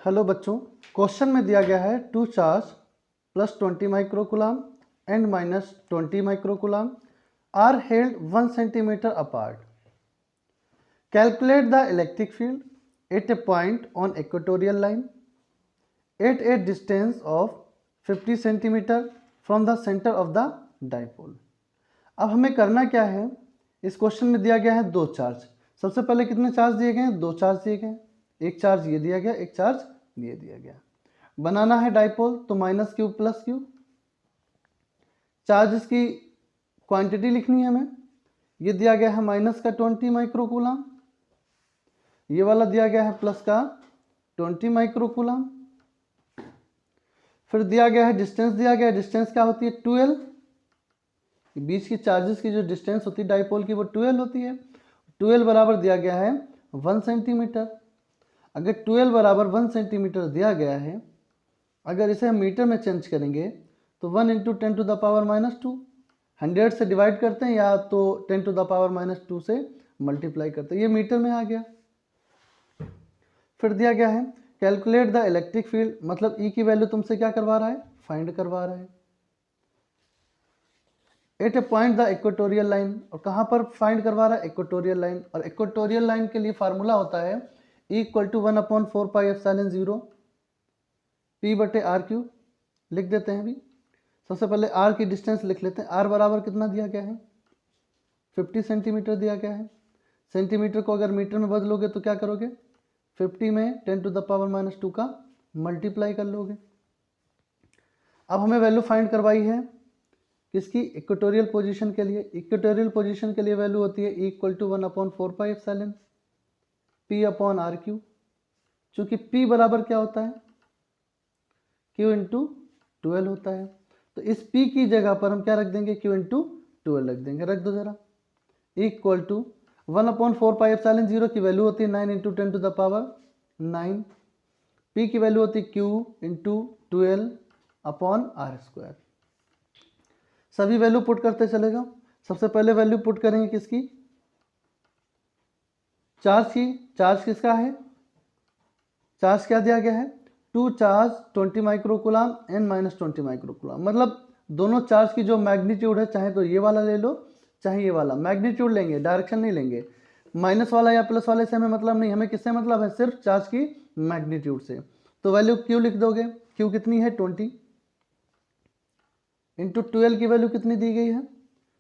Hello बच्चों, question में दिया गया है two charge plus 20 microcoulomb and minus 20 microcoulomb are held 1 centimetre apart. Calculate the electric field at a point on equatorial line at a distance of 50 centimeter from the center of the dipole. अब हमें करना क्या है, इस question में दिया गया है दो चार्ज. सबसे पहले कितने चार्ज दिए गए हैं? दो चार्ज दिए गए हैं. एक चार्ज ये दिया गया, एक चार्ज ये दिया गया. बनाना है डाइपोल तो minus Q plus Q. Charges की क्वांटिटी लिखनी है हमें. ये दिया गया है माइनस का 20 माइक्रोकूलम, ये वाला दिया गया है प्लस का 20 माइक्रोकूलम. फिर दिया गया है डिस्टेंस, दिया गया है डिस्टेंस क्या होती है? 12. बीच की चार्जेस की जो डिस्टेंस होती है डाइपोल की वो 12 होती है. 12 बराबर दिया गया है 1 सेंटीमीटर. अगर 12 बराबर 1 सेंटीमीटर दिया गया है, अगर इसे हम मीटर में चेंज करेंगे तो 1 into 10 to the power minus 2. 100 से डिवाइड करते हैं या तो 10 टू द पावर माइनस 2 से मल्टीप्लाई करते हैं. ये मीटर में आ गया. फिर दिया गया है कैलकुलेट द इलेक्ट्रिक फील्ड, मतलब ई की वैल्यू तुमसे क्या करवा रहा है? फाइंड करवा रहा है. At a point the equatorial line, और कहाँ पर फाइंड करवा रहा है? Equatorial line. और इक्वेटोरियल लाइन के लिए फार्मूला होता है E equal to 1/4 pi epsilon 0 P बटे आर क्यू. लिख देते हैं. अभी सबसे पहले आर की डिस्टेंस लिख लेते हैं. आर बराबर कितना दिया गया है? 50 सेंटीमीटर दिया गया है. सेंटीमीटर को अगर मीटर में बदलोगे तो क्या करोगे? 50 में 10 टू द पावर माइनस 2 का मल्टीप्लाई कर लोगे. अब हमें वैल्यू फाइंड करवाई है किसकी? इक्वेटोरियल पोजीशन के लिए. इक्वेटोरियल पोजीशन के लिए वैल्यू होती है E equal to 1/4 pi epsilon P upon R Q. चूंकि पी बराबर क्या होता है? क्यू इंटू 12 होता है. तो इस पी की जगह पर हम क्या रख देंगे? क्यू इंटू 12 रख देंगे. रख दो जरा. इक्वल टू 1/4 पाई एप्सिलॉन 0 की वैल्यू होती है 9 into 10 to the power 9. P की वैल्यू होती है Q into 12 upon R square. सभी वैल्यू पुट करते चले जाओ. सबसे पहले वैल्यू पुट करेंगे किसकी? चार्ज की. चार्ज किसका है? चार्ज क्या दिया गया है? Two charge 20 microcoulomb and minus 20 microcoulomb. मतलब दोनों चार्ज की जो मैग्नीट्यूड है, चाहे तो ये वाला ले लो चाहे ये वाला, मैग्नीट्यूड लेंगे, डायरेक्शन नहीं लेंगे. माइनस वाला या प्लस वाले से हमें मतलब नहीं, हमें किससे मतलब है? सिर्फ चार्ज की मैग्नीट्यूड से. तो वैल्यू क्यू लिख दोगे. क्यू कितनी है? 20 इंटू 12 की वैल्यू कितनी दी गई है?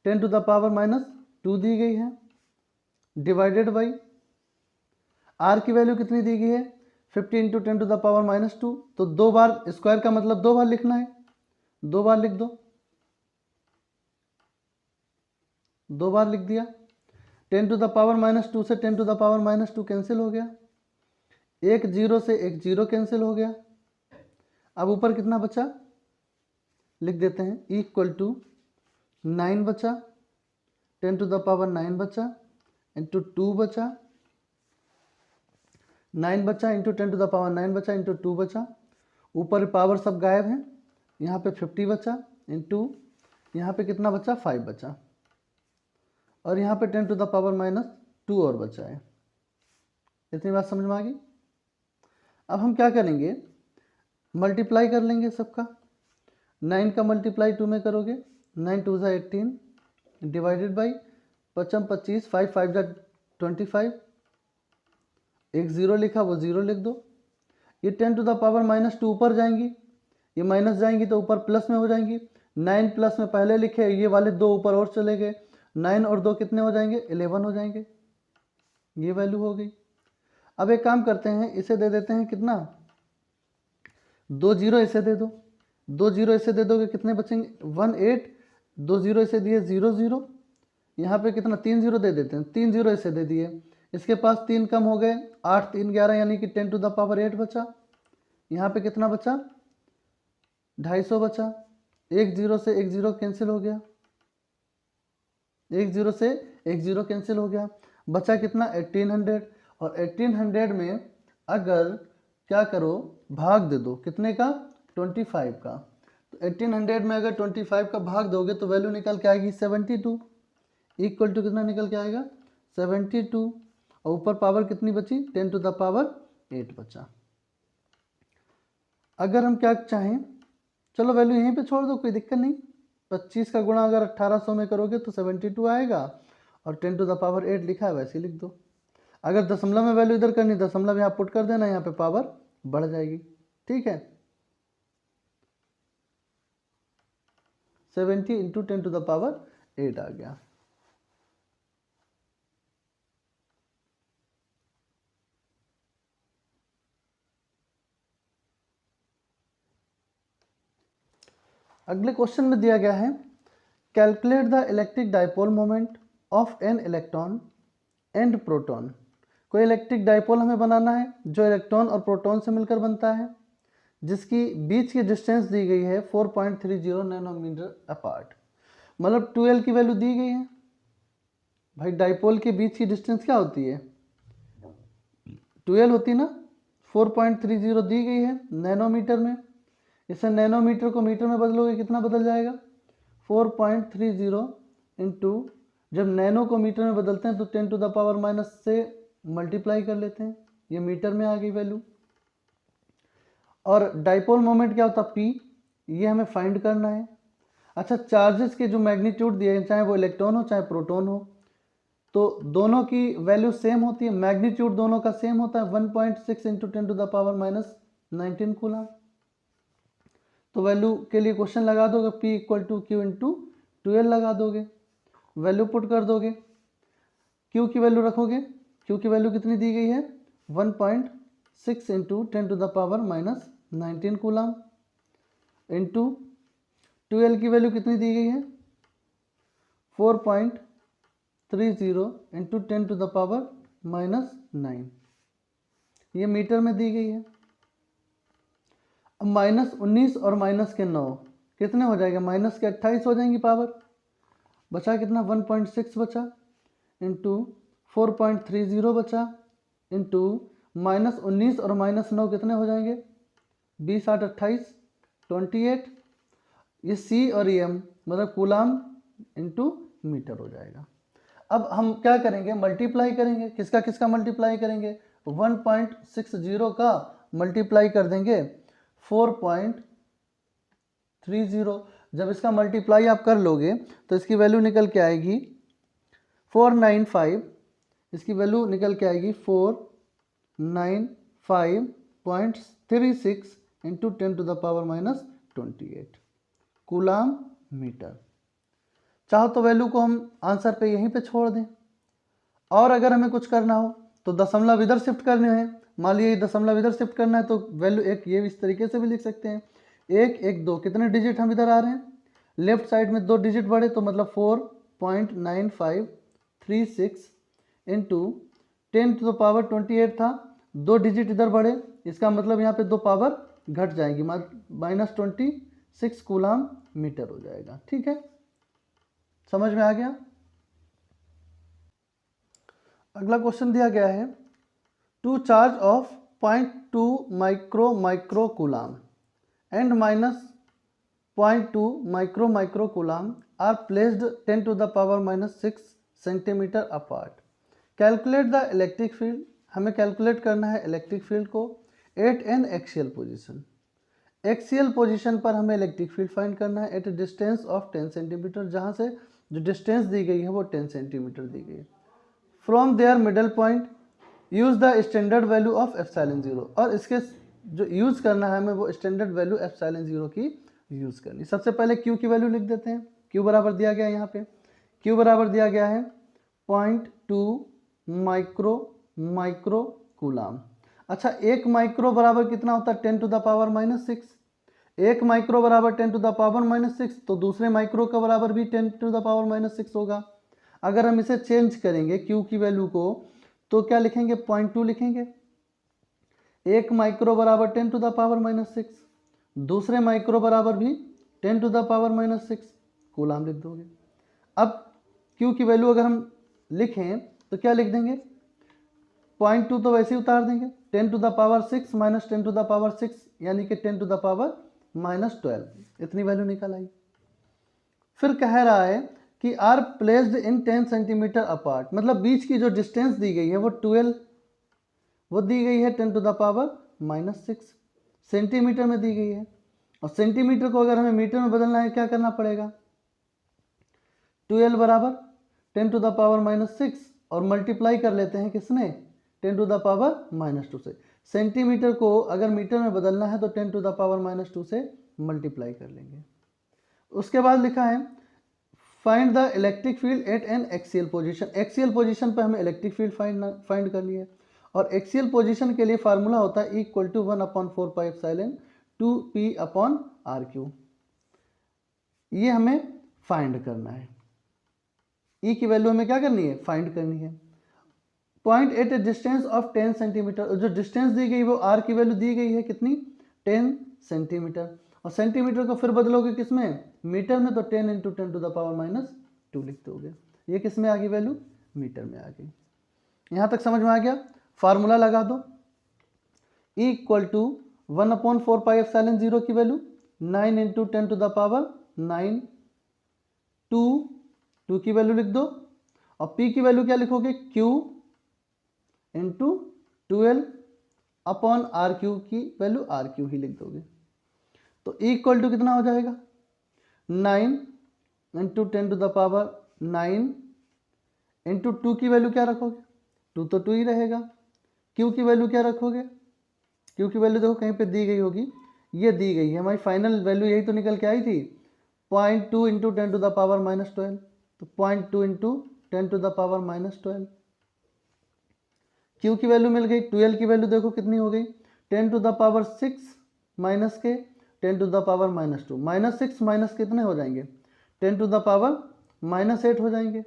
10 टू द पावर माइनस 2 दी गई है. डिवाइडेड बाई आर की वैल्यू कितनी दी गई है? 50 into 10 to the power minus 2. तो दो बार स्क्वायर का मतलब दो बार लिखना है. दो बार लिख दो. दो बार लिख दिया. 10 टू द पावर माइनस 2 से 10 to the power minus 2 cancel हो गया. एक जीरो से एक जीरो कैंसिल हो गया. अब ऊपर कितना बचा? लिख देते हैं. इक्वल टू 9 बचा, 10 टू द पावर 9 बचा इंटू 2 बचा, 9 बचा इंटू 10 टू द पावर 9 बचा इंटू 2 बचा. ऊपर पावर सब गायब है. यहाँ पे 50 बचा इंटू यहाँ पे कितना बचा? 5 बचा. और यहाँ पे 10 टू द पावर माइनस 2 और बचा है. इतनी बात समझ में आ गई. अब हम क्या करेंगे? मल्टीप्लाई कर लेंगे सबका. 9 का मल्टीप्लाई 2 में करोगे. 9 टू ज़ा 18 डिवाइडेड बाई 55 25, 5 5 ज़ा 25. एक ज़ीरो लिखा वो ज़ीरो लिख दो. ये 10 टू द पावर माइनस 2 ऊपर जाएंगी, ये माइनस जाएंगी तो ऊपर प्लस में हो जाएंगी. 9 प्लस में पहले लिखे, ये वाले दो ऊपर और चले गए. 9 और 2 कितने हो जाएंगे? 11 हो जाएंगे. ये वैल्यू हो गई. अब एक काम करते हैं, इसे दे देते हैं कितना? 2 जीरो इसे दे दो. 2 जीरो इसे दे दोगे कितने बचेंगे? 1 8. 2 जीरो इसे दिए 0 0. यहाँ पे कितना? 3 जीरो दे देते हैं. 3 जीरो इसे दे दिए. इसके पास 3 कम हो गए. 8 3 11 यानी कि 10 टू द पावर 8 बचा. यहाँ पे कितना बचा? 250 बचा. एक जीरो से एक जीरो कैंसिल हो गया. एक जीरो से एक जीरो कैंसिल हो गया. बचा कितना? 1800. और 1800 में अगर क्या करो? भाग दे दो. कितने का? 25 का. तो 1800 में अगर 25 का भाग दोगे तो वैल्यू निकल के आएगी 72. इक्वल टू कितना निकल के आएगा? 72. और ऊपर पावर कितनी बची? 10 टू द पावर 8 बचा. अगर हम क्या चाहें, चलो वैल्यू यहीं पे छोड़ दो, कोई दिक्कत नहीं। 25 का गुणा अगर 1800 में करोगे तो 72 आएगा, और 10 टू द पावर 8 लिखा है वैसे ही लिख दो। अगर दशमलव में वैल्यू इधर करनी, दशमलव यहाँ पुट कर देना, यहाँ पे पावर बढ़ जाएगी। ठीक है, 70 इंटू 10 टू द पावर 8 आ गया। अगले क्वेश्चन में दिया गया है, calculate the electric dipole moment of an electron and proton. कोई इलेक्ट्रिक डाइपोल हमें बनाना है जो इलेक्ट्रॉन और प्रोटॉन से मिलकर बनता है, जिसकी बीच की डिस्टेंस दी गई है 4.30 नैनोमीटर अपार्ट। मतलब 12 की वैल्यू दी गई है भाई, डाइपोल के बीच की डिस्टेंस क्या होती है, 12 होती ना। 4.30 दी गई है नैनोमीटर में, इसे नैनोमीटर को मीटर में बदलोगे कितना बदल जाएगा, 4.30 इंटू, जब नैनो को मीटर में बदलते हैं तो 10 टू द पावर माइनस से मल्टीप्लाई कर लेते हैं, ये मीटर में आ गई वैल्यू। और डाइपोल मोमेंट क्या होता है, पी, ये हमें फाइंड करना है। अच्छा, चार्जेस के जो मैग्नीट्यूड दिए हैं, चाहे वो इलेक्ट्रॉन हो चाहे प्रोटॉन हो, तो दोनों की वैल्यू सेम होती है, मैग्नीट्यूड दोनों का सेम होता है, 1.6 into 10 to the power minus 19 coulomb. तो वैल्यू के लिए क्वेश्चन लगा दोगे, P equal to Q into 12 लगा दोगे, वैल्यू पुट कर दोगे। Q की वैल्यू रखोगे, Q की वैल्यू कितनी दी गई है, 1.6 into 10 to the power minus 19 coulomb, into 12 की वैल्यू कितनी दी गई है, 4.30 into 10 to the power minus 9, ये मीटर में दी गई है। अब -19 और -9 कितने हो जाएगा, माइनस के 28 हो जाएंगी पावर, बचा कितना 1.6 बचा, इंटू 4.30 बचा, इंटू -19 और -9 कितने हो जाएंगे, 20 8 28 28, ये C और M मतलब कूलाम इंटू मीटर हो जाएगा। अब हम क्या करेंगे, मल्टीप्लाई करेंगे, किसका किसका मल्टीप्लाई करेंगे, 1.60 का मल्टीप्लाई कर देंगे 4.30। जब इसका मल्टीप्लाई आप कर लोगे तो इसकी वैल्यू निकल के आएगी 495, इसकी वैल्यू निकल के आएगी 495.36 into 10 to the power minus 28 coulomb metre. चाहो तो वैल्यू को हम आंसर पे यहीं पे छोड़ दें, और अगर हमें कुछ करना हो तो दशमलव इधर शिफ्ट करने हैं, मान लीजिए दशमलव इधर शिफ्ट करना है तो वैल्यू एक ये इस तरीके से भी लिख सकते हैं, 1 1 2 कितने डिजिट हम इधर आ रहे हैं, लेफ्ट साइड में 2 डिजिट बढ़े तो मतलब 4.9536 इंटू 10 टू द पावर 28 था, 2 डिजिट इधर बढ़े, इसका मतलब यहाँ पे 2 पावर घट जाएगी, -26 कूलाम मीटर हो जाएगा। ठीक है, समझ में आ गया। अगला क्वेश्चन दिया गया है, two charge of 0.2 micro coulomb and -0.2 micro coulomb are placed 10 to the power -6 centimetre apart. Calculate the electric field, हमें कैलकुलेट करना है इलेक्ट्रिक फील्ड को at an axial position, axial position पर हमें इलेक्ट्रिक फील्ड फाइंड करना है at distance of 10 centimetre, जहाँ से जो डिस्टेंस दी गई है वो 10 सेंटीमीटर दी गई है। From there middle point use the standard value of epsilon 0, और इसके जो यूज़ करना है हमें वो स्टैंडर्ड वैल्यू एप्सिलॉन 0 की यूज़ करनी। सबसे पहले Q की वैल्यू लिख देते हैं, Q बराबर दिया गया है यहाँ पे, Q बराबर दिया गया है 0.2 माइक्रो कूलाम। अच्छा, 1 माइक्रो बराबर कितना होता है, 10 टू द पावर -6, 1 माइक्रो बराबर 10 टू द पावर -6, तो दूसरे माइक्रो का बराबर भी 10 टू द पावर -6 होगा। अगर हम इसे चेंज करेंगे Q की वैल्यू को तो क्या लिखेंगे, 0.2 लिखेंगे, 1 माइक्रो बराबर 10 टू द पावर -6, दूसरे माइक्रो बराबर भी 10 टू द पावर -6 कूलाम लिख दोगे। अब Q की वैल्यू अगर हम लिखें तो क्या लिख देंगे, 0.2 तो वैसे ही उतार देंगे, 10 to the power 6 minus 10 to the power 6 यानी कि 10 टू द पावर -12, इतनी वैल्यू निकल आई। फिर कह रहा है कि are placed in 10 centimetre apart, मतलब बीच की जो डिस्टेंस दी गई है वो 12, वो दी गई है 10 टू द पावर -6, सेंटीमीटर में दी गई है, और सेंटीमीटर को अगर हमें मीटर में बदलना है क्या करना पड़ेगा, 2L बराबर 10⁻⁻6 और मल्टीप्लाई कर लेते हैं किसने, 10⁻⁻2 से। सेंटीमीटर को अगर मीटर में बदलना है तो 10⁻⁻2 से मल्टीप्लाई कर लेंगे। उसके बाद लिखा है find the electric field at an axial position. Axial position पे हमें इलेक्ट्रिक फील्ड फाइंड करनी है, और एक्सियल पोजीशन के लिए फार्मूला होता है इक्वल टू 1/4πε2p/r3। ये हमें फाइंड करना है, ई की वैल्यू हमें क्या करनी है, फाइंड करनी है। Point at a distance of 10 centimetre, जो डिस्टेंस दी गई वो आर की वैल्यू दी गई है कितनी, 10 सेंटीमीटर, और सेंटीमीटर को फिर बदलोगे किसमें, मीटर में, तो 10 × 10⁻2 लिख दोगे। ये किस में आ गई वैल्यू, मीटर में आ गई। यहाँ तक समझ में आ गया। फार्मूला लगा दो, इक्वल टू 1/4πε0 की वैल्यू 9 × 10⁹, 2 की वैल्यू लिख दो, और p की वैल्यू क्या लिखोगे, q × 12L/r³ की वैल्यू r³ ही लिख दोगे। तो इक्वल टू कितना हो जाएगा, 9 × 10⁹ इंटू 2 की वैल्यू क्या रखोगे, 2 तो 2 ही रहेगा। q की वैल्यू क्या रखोगे, q की वैल्यू देखो कहीं पे दी गई होगी, ये दी गई है हमारी फाइनल वैल्यू, यही तो निकल के आई थी 0.2 × 10⁻12, तो 0.2 × 10⁻12। q की वैल्यू मिल गई, 12 की वैल्यू देखो कितनी हो गई, 10⁻6 माइनस के 10⁻2, -6 माइनस कितने हो जाएंगे, 10⁻8 हो जाएंगे,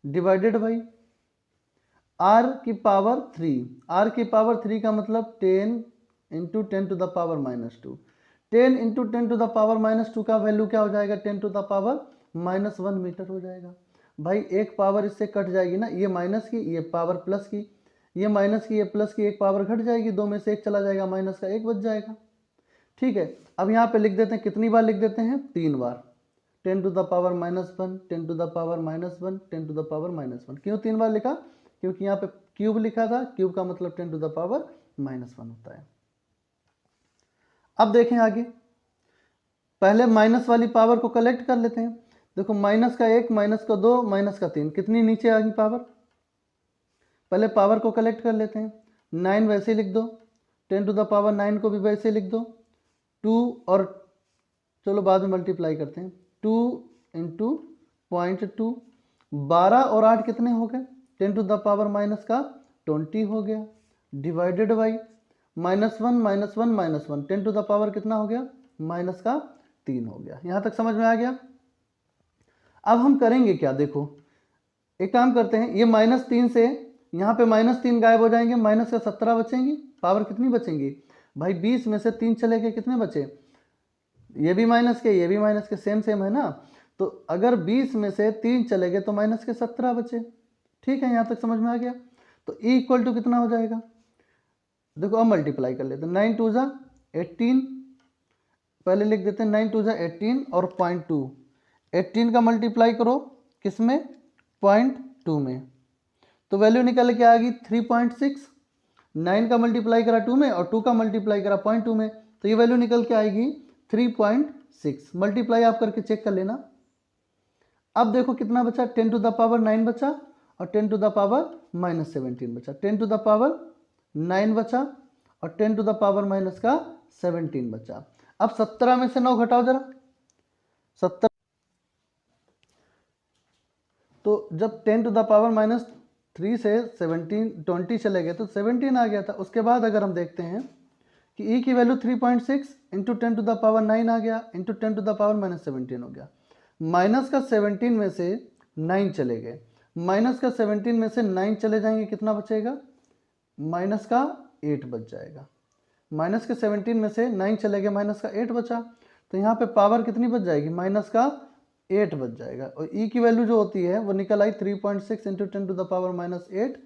डिवाइडेड बाई r की पावर 3। r की पावर 3 का मतलब 10 × 10⁻²। 10 × 10⁻² का वैल्यू क्या हो जाएगा, 10⁻1 मीटर हो जाएगा। भाई एक पावर इससे कट जाएगी ना, ये माइनस की, ये पावर प्लस की, ये माइनस की, ये प्लस की, एक पावर घट जाएगी, दो में से एक चला जाएगा, माइनस का एक बच जाएगा। ठीक है, अब यहाँ पे लिख देते हैं, कितनी बार लिख देते हैं, 3 बार, 10⁻⁻1, 10⁻⁻1, 10⁻⁻1। क्यों 3 बार लिखा, क्योंकि यहाँ पे क्यूब लिखा था, क्यूब का मतलब 10⁻⁻1 होता है। अब देखें आगे, पहले माइनस वाली पावर को कलेक्ट कर लेते हैं। देखो माइनस का 1, माइनस का 2, माइनस का 3, कितनी नीचे आ गई पावर। पहले पावर को कलेक्ट कर लेते हैं, 9 वैसे लिख दो, 10⁻9 को भी वैसे लिख दो, 2 और चलो बाद में मल्टीप्लाई करते हैं, 2 × 0.2, 12 और 8 कितने हो गए, 10⁻⁻20 हो गया, डिवाइडेड बाई -1 -1 -1, 10 कितना हो गया, -3 हो गया। यहाँ तक समझ में आ गया। अब हम करेंगे क्या, देखो एक काम करते हैं, ये -3 से यहाँ पे -3 गायब हो जाएंगे, माइनस का 17 बचेंगी, पावर कितनी बचेंगी भाई, 20 में से 3 चले गए, कितने बचे, ये भी माइनस के, ये भी माइनस के, सेम सेम है ना। तो अगर 20 में से 3 चले गए तो माइनस के 17 बचे। ठीक है, यहाँ तक समझ में आ गया। तो E इक्वल टू कितना हो जाएगा, देखो अब मल्टीप्लाई कर लेते हैं, 9 2 18, पहले लिख देते हैं 9 2 18 और 0.2, 18 का मल्टीप्लाई करो किसमें, 0.2 में, तो वैल्यू निकल के आ गई 3.6। 9 का मल्टीप्लाई करा 2 में और 2 का मल्टीप्लाई करा 0.2 में, तो ये वैल्यू निकल के आएगी 3.6। मल्टीप्लाई आप करके चेक कर लेना। अब देखो कितना बचा, 10⁻9 बचा और 10⁻⁻17 बचा, 10⁻9 बचा और 10⁻⁻17 बचा। अब 17 में से 9 घटाओ जरा, 17, तो जब 10⁻³ से 20 चले गए तो 17 आ गया था। उसके बाद अगर हम देखते हैं कि E की वैल्यू 3.6 × 10⁻9 आ गया, इंटू 10⁻⁻17 हो गया। माइनस का 17 में से 9 चले गए, माइनस का 17 में से 9 चले जाएंगे, कितना बचेगा, माइनस का 8 बच जाएगा। माइनस के 17 में से 9 चले गए, माइनस का 8 बचा, तो यहाँ पे पावर कितनी बच जाएगी, माइनस का 8 बच जाएगा। और E की वैल्यू जो होती है वो निकल आई 3.6 × 10⁻⁻8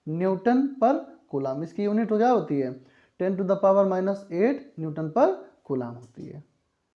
न्यूटन पर कूलाम। इसकी यूनिट हो क्या होती है, 10⁻⁸ न्यूटन पर कूलाम होती है।